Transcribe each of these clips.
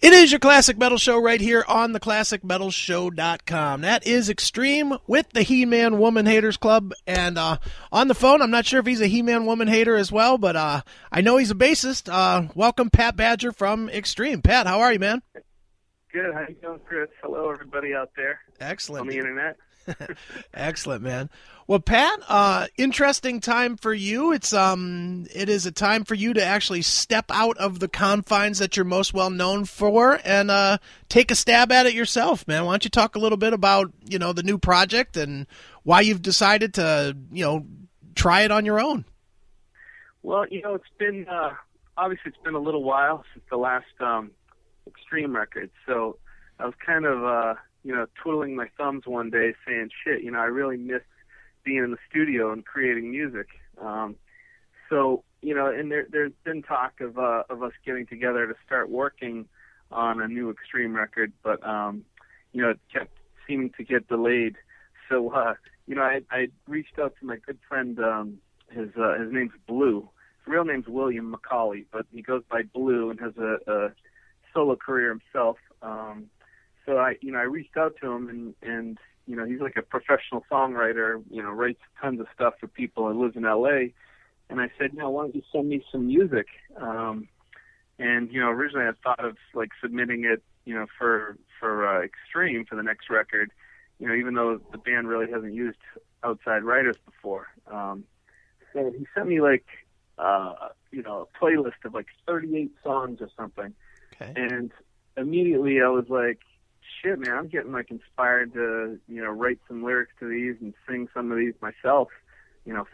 It is your Classic Metal Show right here on the ClassicMetalShow.com. That is Extreme with the He-Man Woman Haters Club. And on the phone, I'm not sure if he's a He-Man Woman hater as well, but I know he's a bassist. Welcome, Pat Badger from Extreme. Pat, how are you, man? Good. How you doing, Chris? Hello, everybody out there. Excellent. On the internet. Excellent, man. Well, Pat, interesting time for you. It is a time for you to actually step out of the confines that you're most well known for and take a stab at it yourself, man. Why don't you talk a little bit about, the new project and why you've decided to, try it on your own? Well, it's been obviously it's been a little while since the last Extreme record, so I was kind of twiddling my thumbs one day saying, shit, I really miss being in the studio and creating music. And there's been talk of us getting together to start working on a new Extreme record, but, it kept seeming to get delayed. So, I reached out to my good friend, his name's Blue. His real name's William Macaulay, but he goes by Blue and has a solo career himself. So I reached out to him and he's like a professional songwriter, writes tons of stuff for people and lives in LA. And I said, why don't you send me some music? Originally I thought of like submitting it, for Extreme for the next record, even though the band really hasn't used outside writers before. So he sent me like, a playlist of like 38 songs or something. Okay. And immediately I was like, shit, man, I'm getting like inspired to, write some lyrics to these and sing some of these myself.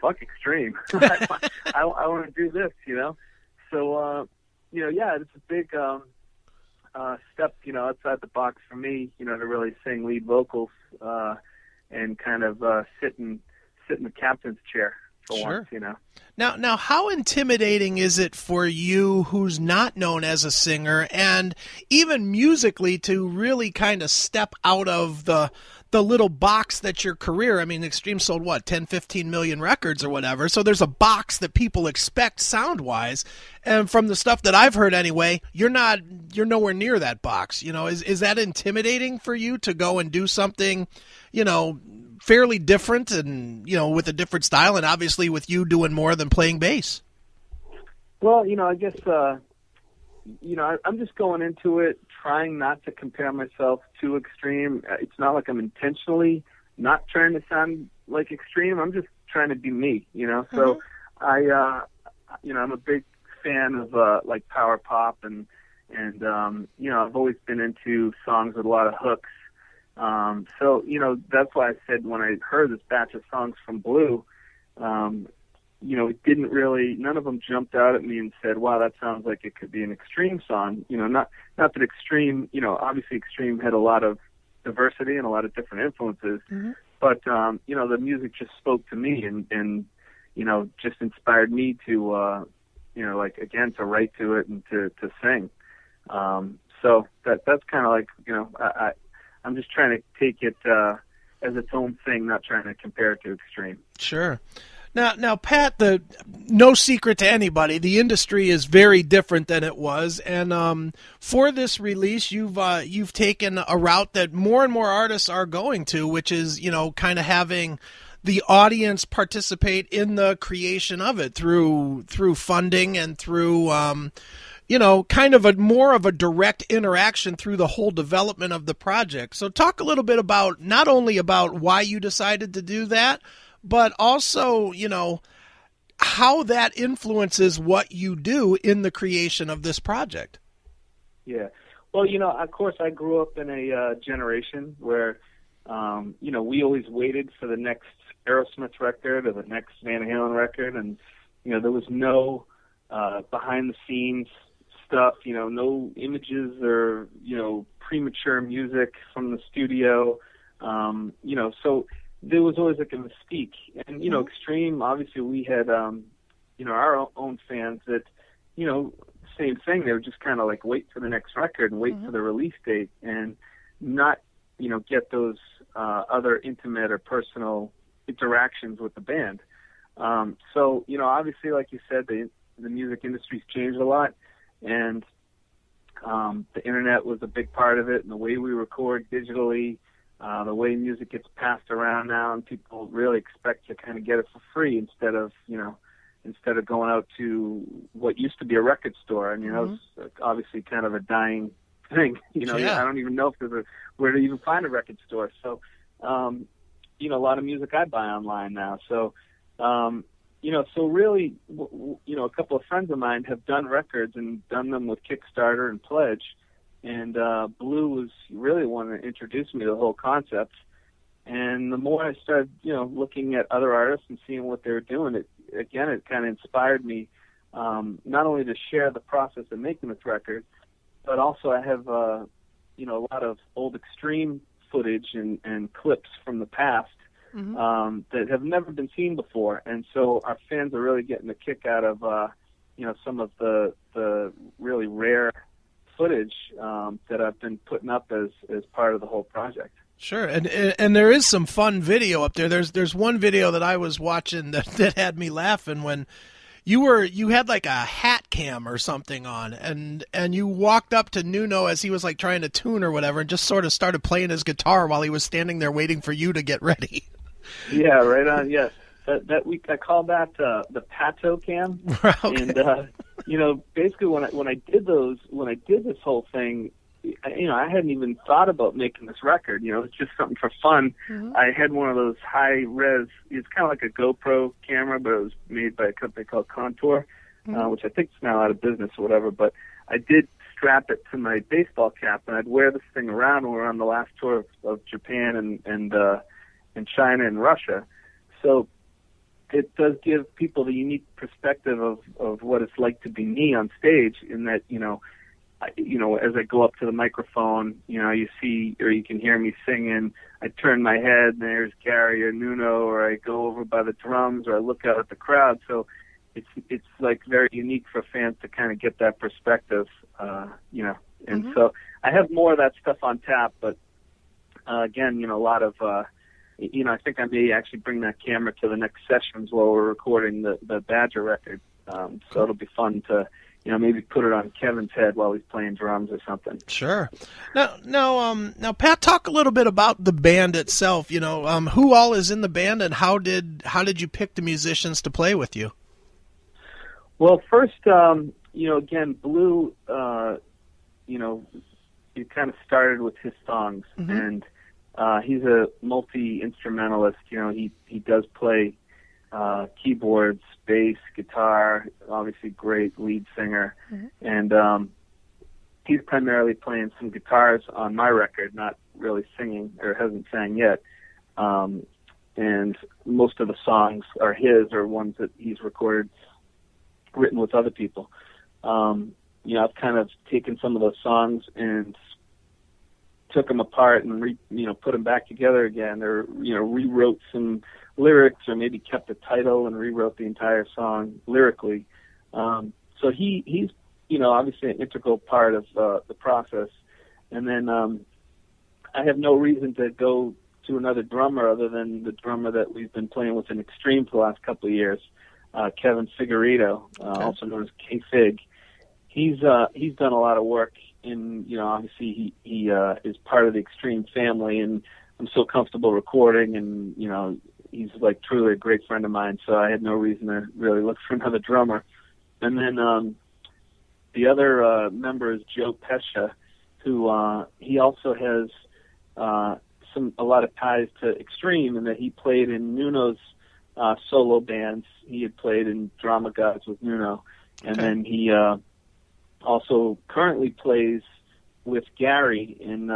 Fuck Extreme. I want to do this, So, it's a big step, outside the box for me, to really sing lead vocals and kind of sit in the captain's chair for sure. once, Now, how intimidating is it for you, who's not known as a singer, and even musically, to really kind of step out of the little box that your career? I mean, Extreme sold, 10, 15 million records or whatever, so there's a box that people expect sound-wise, and from the stuff that I've heard anyway, you're nowhere near that box. Is that intimidating for you to go and do something, fairly different and, with a different style, and obviously with you doing more than playing bass? Well, I guess, I'm just going into it trying not to compare myself to Extreme. It's not like I'm intentionally not trying to sound like Extreme. I'm just trying to be me, So I'm a big fan of, like power pop and I've always been into songs with a lot of hooks. So, that's why I said when I heard this batch of songs from Blue, it didn't really, none of them jumped out at me and said, wow, that sounds like it could be an Extreme song. Not that Extreme, obviously Extreme had a lot of diversity and a lot of different influences, but, the music just spoke to me and just inspired me to, again, to write to it and to sing. So that's kind of like, I'm just trying to take it as its own thing, not trying to compare it to Extreme. Sure. Now, Pat, no secret to anybody, the industry is very different than it was, and for this release, you've taken a route that more and more artists are going to, which is, kind of having the audience participate in the creation of it through funding and through kind of more of a direct interaction through the whole development of the project. So talk a little bit about, not only about why you decided to do that, but also, how that influences what you do in the creation of this project. Yeah. Well, of course I grew up in a generation where, we always waited for the next Aerosmith record or the next Van Halen record. And, there was no behind the scenes stuff, no images or, premature music from the studio. So there was always like a mystique. And, Extreme, obviously we had, our own fans that, same thing. They would just kind of like wait for the next record and wait for the release date and not, get those other intimate or personal interactions with the band. So, obviously, like you said, the music industry's changed a lot. And The internet was a big part of it, and the way we record digitally, the way music gets passed around now, and people really expect to kind of get it for free instead of going out to what used to be a record store. And, it's obviously kind of a dying thing. I don't even know if there's where to even find a record store. So, a lot of music I buy online now. So, so really, a couple of friends of mine have done records and done them with Kickstarter and Pledge. And Blue was really the one that introduced me to the whole concept. And the more I started, looking at other artists and seeing what they were doing, it kind of inspired me not only to share the process of making this record, but also I have, a lot of old Extreme footage and clips from the past that have never been seen before. And so our fans are really getting a kick out of, some of the really rare footage that I've been putting up as part of the whole project. Sure, and there is some fun video up there. There's one video that I was watching that had me laughing when you had like a hat cam or something on, and you walked up to Nuno as he was like trying to tune or whatever, and just sort of started playing his guitar while he was standing there waiting for you to get ready. Yeah, right on. Yes, that week I called that the Pato cam, okay. And basically when I did this whole thing, I hadn't even thought about making this record. It's just something for fun. I had one of those high res. It's kind of like a GoPro camera, but it was made by a company called Contour, which I think is now out of business or whatever. But I did strap it to my baseball cap, and I'd wear this thing around when we were on the last tour of Japan and China and Russia. So it does give people the unique perspective of what it's like to be me on stage, in that, as I go up to the microphone, you see or you can hear me singing. I turn my head and there's Gary or Nuno, or I go over by the drums, or I look out at the crowd. So it's like very unique for fans to kind of get that perspective, And so I have more of that stuff on tap, but again, a lot of, I think I may actually bring that camera to the next sessions while we're recording the Badger record. So it'll be fun to, maybe put it on Kevin's head while he's playing drums or something. Sure. Now, Pat, talk a little bit about the band itself. Who all is in the band, and how did you pick the musicians to play with you? Well, first, again, Blue, it kind of started with his songs, and he's a multi-instrumentalist. He does play keyboards, bass, guitar, obviously great lead singer. And he's primarily playing some guitars on my record, not really singing, or hasn't sang yet. And most of the songs are his, or ones that he's recorded, written with other people. I've kind of taken some of those songs and took them apart and put them back together again, or rewrote some lyrics, or maybe kept the title and rewrote the entire song lyrically. So he's obviously an integral part of the process. And then I have no reason to go to another drummer other than the drummer that we've been playing with in Extreme for the last couple of years, Kevin Figueredo, also known as K-Fig. He's done a lot of work in, obviously he is part of the Extreme family, and I'm so comfortable recording, and, he's like truly a great friend of mine, so I had no reason to really look for another drummer. And then the other member is Joe Pescia, who he also has a lot of ties to Extreme, in that he played in Nuno's solo bands. He had played in Drama Gods with Nuno, and then he also currently plays with Gary in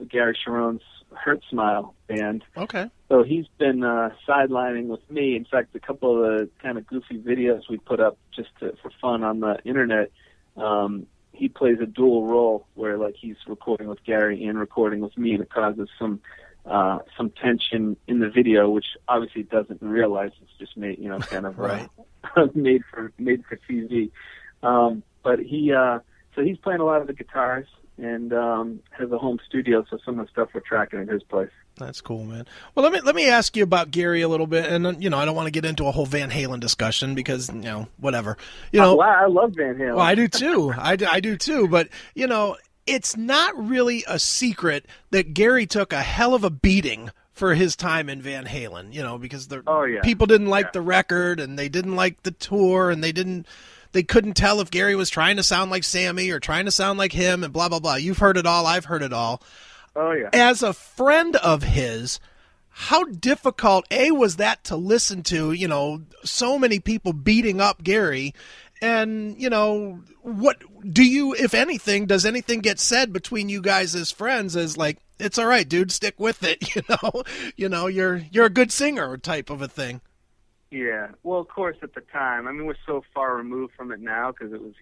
Gary Sharon's Hurt Smile band. Okay. So he's been sidelining with me. In fact, a couple of the kind of goofy videos we put up just for fun on the internet, he plays a dual role where, like, he's recording with Gary and recording with me, and it causes some tension in the video, which obviously it doesn't in real life. It's just made, kind of right. made for TV. But so he's playing a lot of the guitars, and has a home studio, so some of the stuff we're tracking at his place. That's cool, man. Well, let me ask you about Gary a little bit, and I don't want to get into a whole Van Halen discussion because whatever. Wow, I love Van Halen. Well, I do too. I do too. But it's not really a secret that Gary took a hell of a beating for his time in Van Halen, because people didn't like the record, and they didn't like the tour, and they couldn't tell if Gary was trying to sound like Sammy or trying to sound like him, and blah, blah, blah. You've heard it all. I've heard it all. Oh, yeah. As a friend of his, how difficult, was that to listen to, so many people beating up Gary, and, what do you, if anything, does anything get said between you guys as friends as like, it's all right, dude, stick with it, you're a good singer type of a thing? Yeah. Well, of course, at the time, I mean, we're so far removed from it now because it was,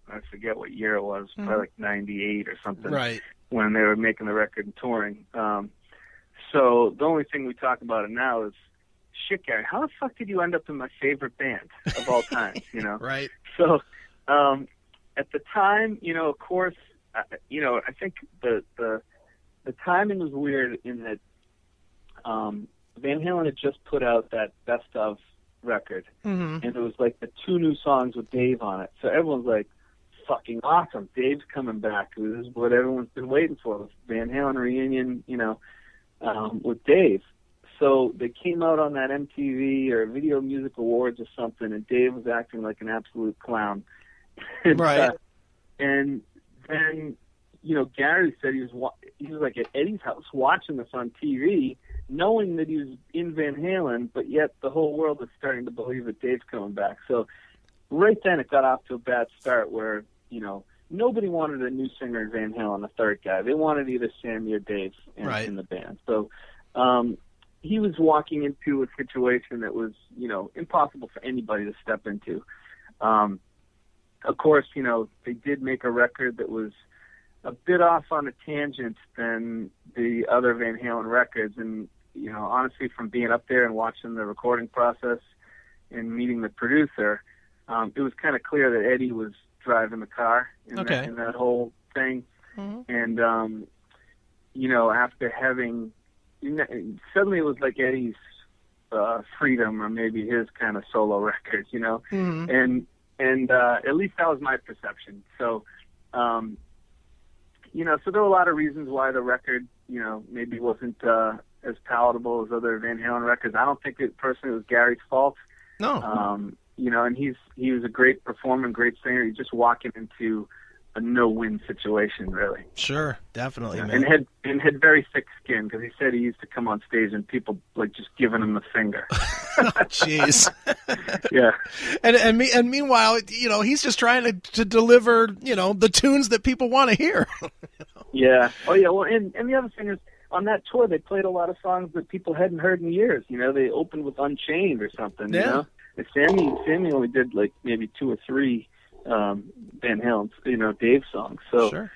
I forget what year it was, probably like 98 or something. Right. When they were making the record and touring. So the only thing we talk about it now is, shit, Gary, how the fuck did you end up in my favorite band of all time, Right. So at the time, of course, I think the timing was weird in that Van Halen had just put out that Best Of record, and it was like the 2 new songs with Dave on it. So everyone's like, fucking awesome, Dave's coming back. This is what everyone's been waiting for, this Van Halen reunion, with Dave. So they came out on that MTV or Video Music Awards or something, and Dave was acting like an absolute clown. Right. And then, Gary said he was like at Eddie's house watching this on TV, knowing that he was in Van Halen, but yet the whole world was starting to believe that Dave's coming back. So right then it got off to a bad start where, nobody wanted a new singer in Van Halen, a third guy. They wanted either Sammy or Dave in the band. So he was walking into a situation that was, impossible for anybody to step into. Of course, they did make a record that was a bit off on a tangent than the other Van Halen records. And, honestly, from being up there and watching the recording process and meeting the producer, it was kind of clear that Eddie was driving the car in that whole thing. And, after having, suddenly it was like Eddie's Freedom, or maybe his kind of solo record, and at least that was my perception. So, so there were a lot of reasons why the record, maybe wasn't as palatable as other Van Halen records. I don't think it personally was Gary's fault. No. And he was a great performer, great singer. He's just walking into a no-win situation, really. Sure, definitely, man. And had very thick skin, because he said he used to come on stage and people like just giving him the finger. Jeez. Yeah. And meanwhile, he's just trying to deliver, the tunes that people want to hear. Yeah. Oh yeah. Well, and the other thing is, on that tour, they played a lot of songs that people hadn't heard in years. They opened with Unchained or something. Yeah. And Sammy only did like maybe 2 or 3 Van Halen, Dave songs. So, sure.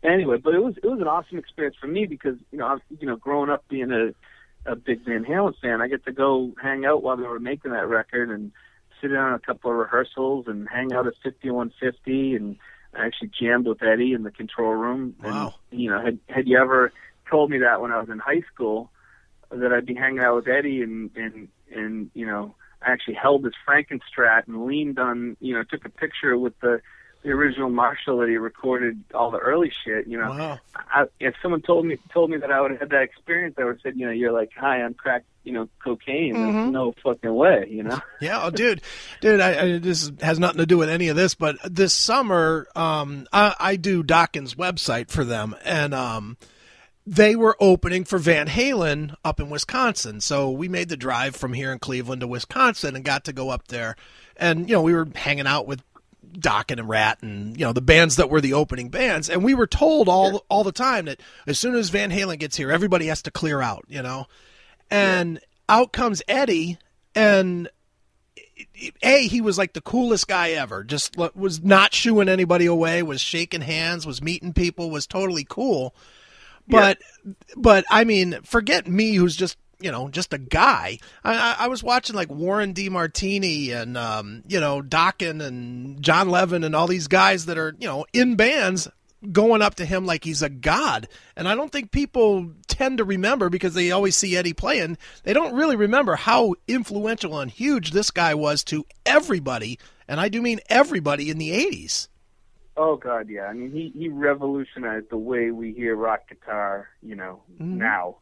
Anyway, but it was an awesome experience for me because growing up being a big Van Halen fan, I get to go hang out while they were making that record and sit down on a couple of rehearsals and hang out at 5150, and I actually jammed with Eddie in the control room. Wow. And had you ever told me that when I was in high school that I'd be hanging out with Eddie and I actually held his Frankenstrat and leaned on, took a picture with the original Marshall that he recorded all the early shit. Wow. If someone told me that I would have had that experience, I would have said, you're like high on crack, cocaine. There's no fucking way, Yeah, oh, dude, I this has nothing to do with any of this, but this summer, I do Dawkins' website for them, and they were opening for Van Halen up in Wisconsin. So we made the drive from here in Cleveland to Wisconsin and got to go up there. And, we were hanging out with Dokken and Rat and, the bands that were the opening bands. And we were told all the time that as soon as Van Halen gets here, everybody has to clear out, And out comes Eddie, and he was like the coolest guy ever. Just was not shooing anybody away, was shaking hands, was meeting people, was totally cool. But I mean, forget me, who's just a guy. I was watching like Warren DeMartini and Dokken and John Levin and all these guys that are in bands going up to him like he's a god. And I don't think people tend to remember, because they always see Eddie playing. They don't really remember how influential and huge this guy was to everybody, and I do mean everybody, in the 80s. Oh God, yeah. I mean, he revolutionized the way we hear rock guitar, now.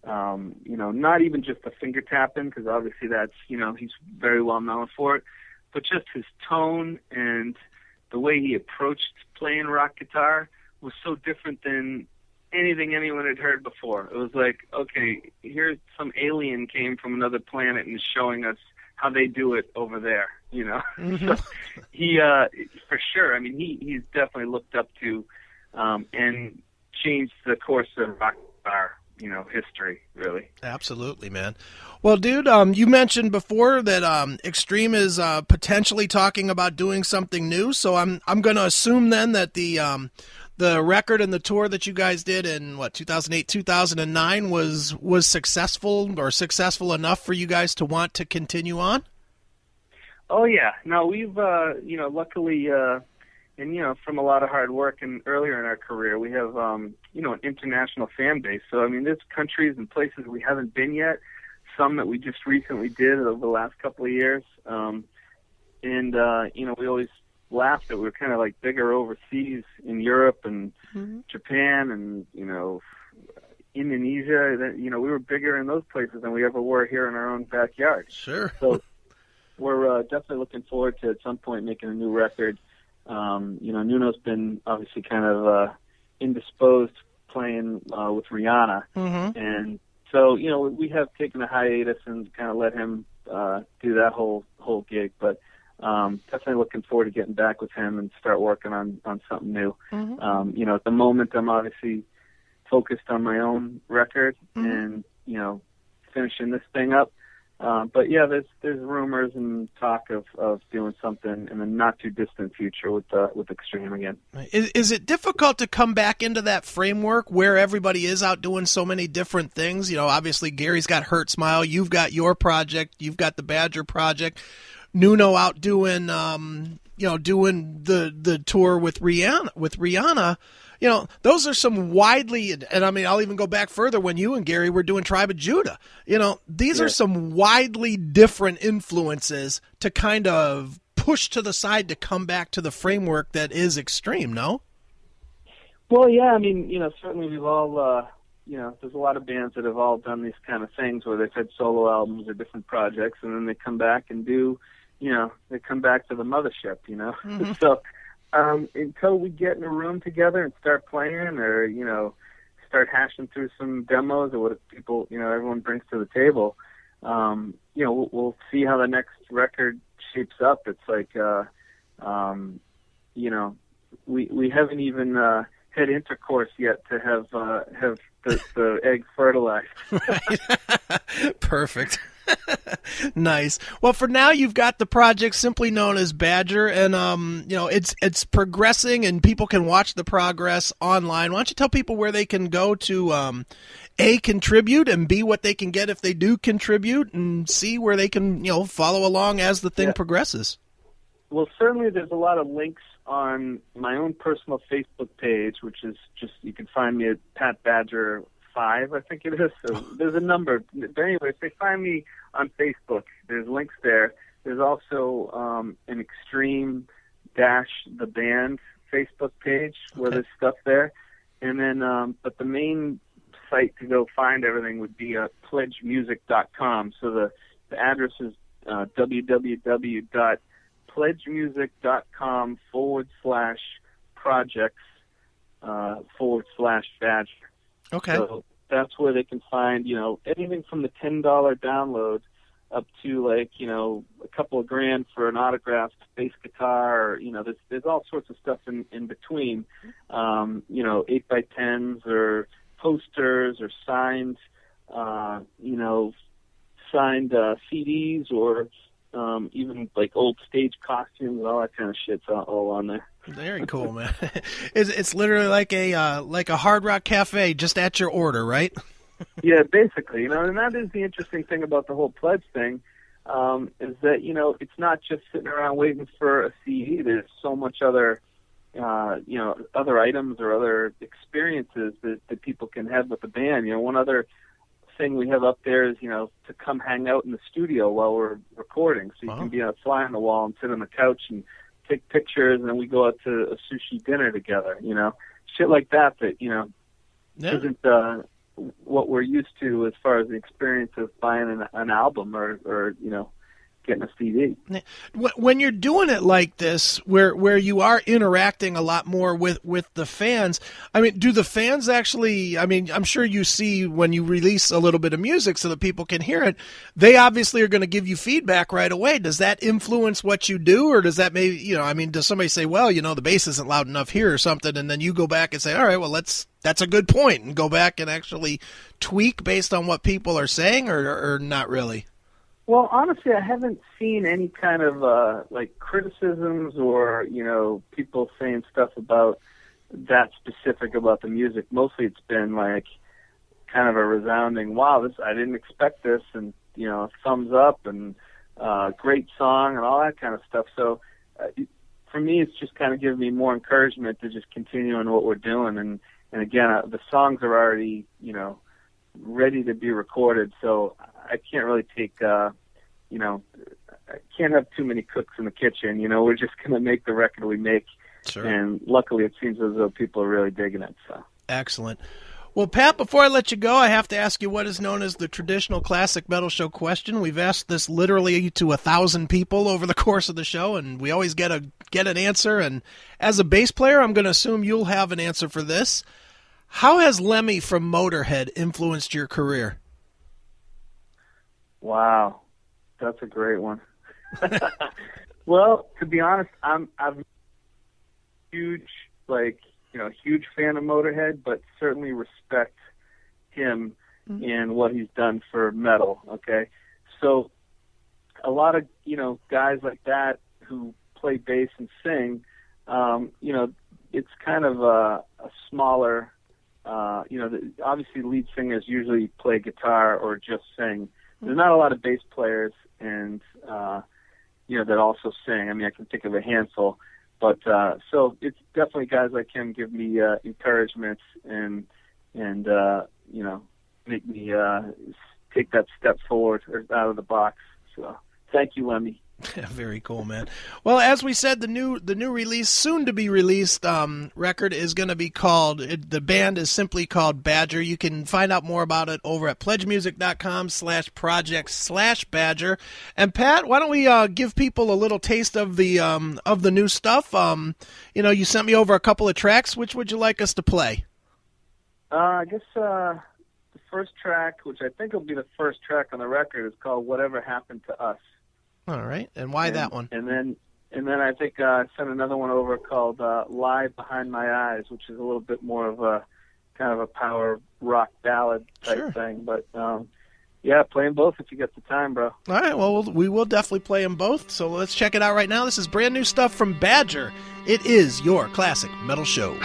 Not even just the finger tapping, because obviously that's, he's very well known for it, but just his tone and the way he approached playing rock guitar was so different than anything anyone had heard before. It was like, okay, here's some alien came from another planet and is showing us how they do it over there, Mm-hmm. So he, for sure, I mean, he's definitely looked up to, and changed the course of rock guitar, history, really. Absolutely, man. Well, dude, you mentioned before that Extreme is potentially talking about doing something new, so I'm going to assume then that the record and the tour that you guys did in 2008, 2009 was successful or successful enough for you guys to want to continue on? Oh yeah, no, we've luckily, and from a lot of hard work and earlier in our career, we have an international fan base. So I mean, there's countries and places we haven't been yet. Some that we just recently did over the last couple of years, and we always laughed that we were kind of like bigger overseas in Europe and Japan and Indonesia. That we were bigger in those places than we ever were here in our own backyard. Sure. So we're definitely looking forward to at some point making a new record. Nuno's been obviously kind of indisposed playing with Rihanna, and so we have taken a hiatus and kind of let him do that whole gig, but definitely looking forward to getting back with him and start working on something new. At the moment I'm obviously focused on my own record and finishing this thing up. But yeah, there's rumors and talk of doing something in the not too distant future with Extreme again. Is it difficult to come back into that framework where everybody is out doing so many different things? Obviously Gary's got Hurt Smile, you've got your project, you've got the Badger project, Nuno out doing doing the tour with Rihanna. Those are some widely, and I mean, I'll even go back further when you and Gary were doing Tribe of Judah. These are some widely different influences to kind of push to the side to come back to the framework that is Extreme, no? Well, yeah, I mean, certainly we've all, there's a lot of bands that have all done these kind of things where they've had solo albums or different projects, and then they come back and do, they come back to the mothership, So, until we get in a room together and start playing or, start hashing through some demos or what people, everyone brings to the table, we'll see how the next record shapes up. It's like, we haven't even had intercourse yet to have the egg fertilized. Right. Perfect. Nice. Well, for now, you've got the project simply known as Badger, and it's progressing, and people can watch the progress online. Why don't you tell people where they can go to A, contribute, and B, what they can get if they do contribute, and C, where they can follow along as the thing progresses. Well, certainly there's a lot of links on my own personal Facebook page, which is just, you can find me at Pat Badger 5, I think it is. So there's a number. But anyway, if they find me on Facebook, there's links there. There's also an Extreme the band Facebook page where there's stuff there. And then, but the main site to go find everything would be pledgemusic.com. So the address is www.pledgemusic.com/projects/Badger. Okay. So that's where they can find, anything from the $10 download up to a couple of grand for an autographed bass guitar, or, there's all sorts of stuff in between, 8x10s or posters or signed CDs or even like old stage costumes and all that kind of shit's all on there. Very cool, man. It's literally like a Hard Rock Cafe just at your order, right? Yeah, basically, and that is the interesting thing about the whole pledge thing, is that, it's not just sitting around waiting for a CD. There's so much other, other items or other experiences that people can have with the band. One other thing we have up there is, to come hang out in the studio while we're recording. So you can be a fly on the wall and sit on the couch and take pictures, and then we go out to a sushi dinner together. Shit like that isn't what we're used to as far as the experience of buying an album or getting a CD. When you're doing it like this, where you are interacting a lot more with the fans, I mean, do the fans actually, I mean, I'm sure you see when you release a little bit of music so that people can hear it, they obviously are going to give you feedback right away. Does that influence what you do, or does that maybe, I mean, does somebody say, well, the bass isn't loud enough here or something, and then you go back and say, all right, well, that's a good point, and go back and actually tweak based on what people are saying, or not really? Well, honestly, I haven't seen any kind of criticisms or people saying stuff about that specific about the music. Mostly, it's been like kind of a resounding, "Wow, I didn't expect this," and thumbs up and great song and all that kind of stuff. So for me, it's just kind of giving me more encouragement to just continue on what we're doing. And again, the songs are already ready to be recorded, so I can't really take, I can't have too many cooks in the kitchen. We're just going to make the record we make. Sure. And luckily it seems as though people are really digging it. So excellent. Well, Pat, before I let you go, I have to ask you what is known as the traditional classic metal show question. We've asked this literally to 1,000 people over the course of the show, and we always get an answer. And as a bass player, I'm going to assume you'll have an answer for this. How has Lemmy from Motorhead influenced your career? Wow, that's a great one. Well, to be honest, I'm huge fan of Motorhead, but certainly respect him and what he's done for metal. Okay, so a lot of guys like that who play bass and sing, it's kind of a smaller. Obviously lead singers usually play guitar or just sing. There's not a lot of bass players and that also sing. I mean, I can think of a handful, but so it's definitely guys like him give me encouragement and make me take that step forward or out of the box. So thank you, Lemmy. Very cool, man. Well, as we said, the new release, soon to be released record is going to be called, the band is simply called Badger. You can find out more about it over at pledgemusic.com/project/Badger. And Pat, why don't we give people a little taste of the new stuff? You sent me over a couple of tracks. Which would you like us to play? I guess the first track, which I think will be the first track on the record, is called Whatever Happened to Us. All right, and why that one? And then I think I sent another one over called Lie Behind My Eyes, which is a little bit more of a kind of a power rock ballad type thing. But play them both if you get the time, bro. All right, well, we will definitely play them both. So let's check it out right now. This is brand new stuff from Badger. It is your classic metal show.